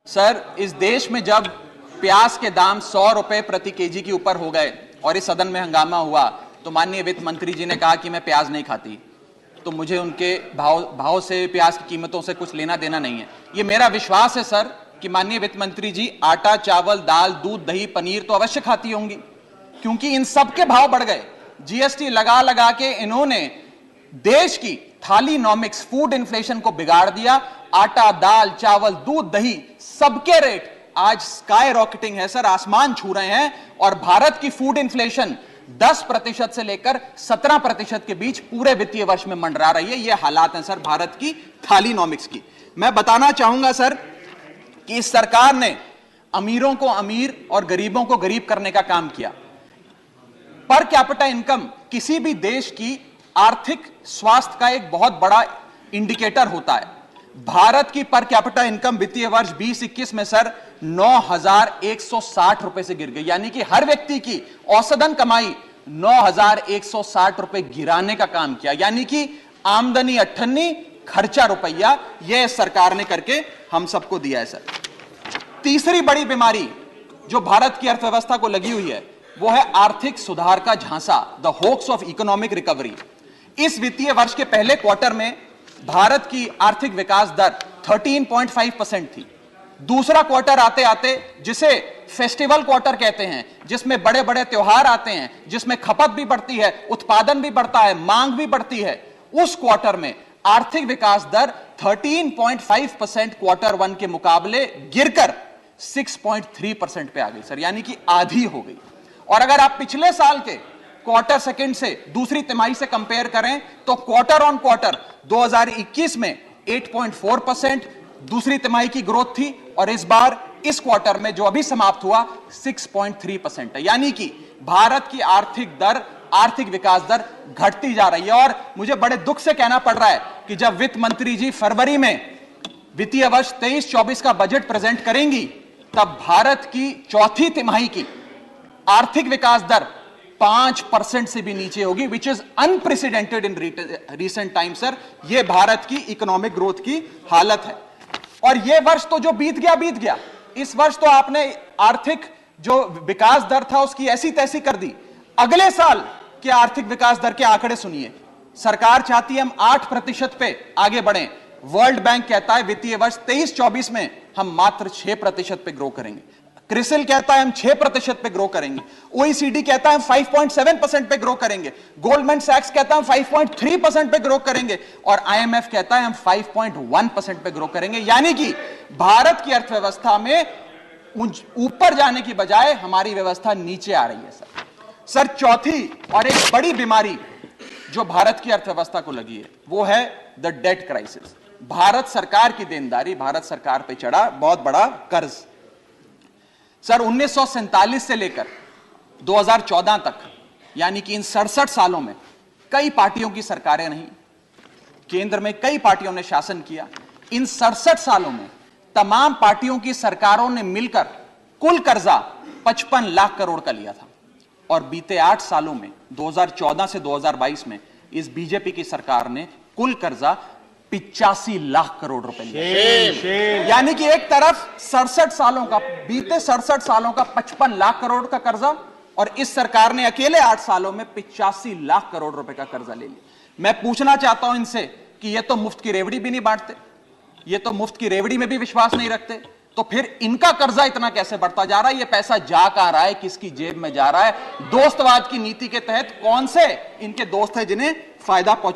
Sir, इस देश में जब प्याज के दाम 100 रुपए प्रति केजी के ऊपर हो गए और इस सदन में हंगामा हुआ तो माननीय वित्त मंत्री जी ने कहा कि मैं प्याज नहीं खाती, तो मुझे उनके भाव से, प्याज की कीमतों से कुछ लेना देना नहीं है। ये मेरा विश्वास है सर कि माननीय वित्त मंत्री जी आटा, चावल, दाल, दूध, दही, पनीर तो अवश्य खाती होंगी, क्योंकि इन सब के भाव बढ़ गए। जीएसटी लगा लगा के इन्होंने देश की थालीनॉमिक्स, फूड इन्फ्लेशन को बिगाड़ दिया। आटा, दाल, चावल, दूध, दही, सबके रेट आज स्काई रॉकेटिंग है सर, आसमान छू रहे हैं। और भारत की फूड इन्फ्लेशन 10% से लेकर 17% के बीच पूरे वित्तीय वर्ष में मंडरा रही है। यह हालात हैं सर भारत की थालीनॉमिक्स की। मैं बताना चाहूंगा सर कि इस सरकार ने अमीरों को अमीर और गरीबों को गरीब करने का काम किया। पर कैपिटा इनकम किसी भी देश की आर्थिक स्वास्थ्य का एक बहुत बड़ा इंडिकेटर होता है। भारत की पर कैपिटा इनकम वित्तीय वर्ष 2021 में सर 9,160 रुपए से गिर गई, यानी कि हर व्यक्ति की औसतन कमाई 9,160 रुपए गिराने का काम किया। यानी कि आमदनी 98, खर्चा रुपया, यह सरकार ने करके हम सबको दिया है सर। तीसरी बड़ी बीमारी जो भारत की अर्थव्यवस्था को लगी हुई है वो है आर्थिक सुधार का झांसा, the hoax of economic recovery. इस वित्तीय वर्ष के पहले क्वार्टर में भारत की आर्थिक विकास दर 13.5% थी। दूसरा क्वार्टर आते आते, जिसे फेस्टिवल क्वार्टर कहते हैं, जिसमें बड़े बड़े त्योहार आते हैं, जिसमें खपत भी बढ़ती है, उत्पादन भी बढ़ता है, मांग भी बढ़ती है, उस क्वार्टर में आर्थिक विकास दर 13.5% क्वार्टर 1 के मुकाबले गिरकर 6.3% पे आ गई सर, यानी कि आधी हो गई। और अगर आप पिछले साल के क्वार्टर सेकंड से दूसरी तिमाही से कंपेयर करें तो क्वार्टर ऑन क्वार्टर 2021 में 8.4% दूसरी तिमाही की ग्रोथ थी, और इस बार इस क्वार्टर में जो अभी समाप्त हुआ 6.3% है। यानी कि भारत की आर्थिक विकास दर घटती जा रही है। और मुझे बड़े दुख से कहना पड़ रहा है कि जब वित्त मंत्री जी फरवरी में वित्तीय वर्ष 23-24 का बजट प्रेजेंट करेंगी, तब भारत की चौथी तिमाही की आर्थिक विकास दर 5% से भी नीचे होगी, which is unprecedented in recent time sir. यह भारत की इकोनॉमिक ग्रोथ की हालत है। और यह वर्ष तो जो बीत गया, इस वर्ष तो आपने आर्थिक जो विकास दर था उसकी ऐसी तैसी कर दी। अगले साल के आर्थिक विकास दर के आंकड़े सुनिए। सरकार चाहती है हम 8% पे आगे बढ़ें। वर्ल्ड बैंक कहता है वित्तीय वर्ष 23-24 में हम मात्र 6% पे ग्रो करेंगे। क्रिसिल कहता है हम 6% पे ग्रो करेंगे। ओईसीडी कहता है हम 5.7% पे ग्रो करेंगे। गोल्डमैन सैक्स कहता है हम 5.3% पे ग्रो करेंगे। और आईएमएफ कहता है हम 5.1% पे ग्रो करेंगे। यानी कि भारत की अर्थव्यवस्था में ऊपर जाने की बजाय हमारी व्यवस्था नीचे आ रही है सर। चौथी और एक बड़ी बीमारी जो भारत की अर्थव्यवस्था को लगी है वो है द डेट क्राइसिस। भारत सरकार की देनदारी, भारत सरकार पे चढ़ा बहुत बड़ा कर्ज। सर 1947 से लेकर 2014 तक, यानी कि इन 67 सालों में कई पार्टियों की सरकारें रहीं, केंद्र में कई पार्टियों ने शासन किया। इन 67 सालों में तमाम पार्टियों की सरकारों ने मिलकर कुल कर्जा 55 लाख करोड़ का लिया था। और बीते 8 सालों में 2014 से 2022 में इस बीजेपी की सरकार ने कुल कर्जा 85 लाख करोड़ रुपए लिया। यानी कि एक तरफ 67 सालों का, बीते 67 सालों का 55 लाख करोड़ का कर्जा, और इस सरकार ने अकेले 8 सालों में 85 लाख करोड़ रुपए का कर्जा ले लिया। मैं पूछना चाहता हूं इनसे कि ये तो मुफ्त की रेवड़ी भी नहीं बांटते, ये तो मुफ्त की रेवड़ी में भी विश्वास नहीं रखते, तो फिर इनका कर्जा इतना कैसे बढ़ता जा रहा है? ये पैसा जा कहां रहा है, किसकी जेब में जा रहा है? दोस्तवाद की नीति के तहत कौन से इनके दोस्त हैं जिन्हें फायदा पहुंचा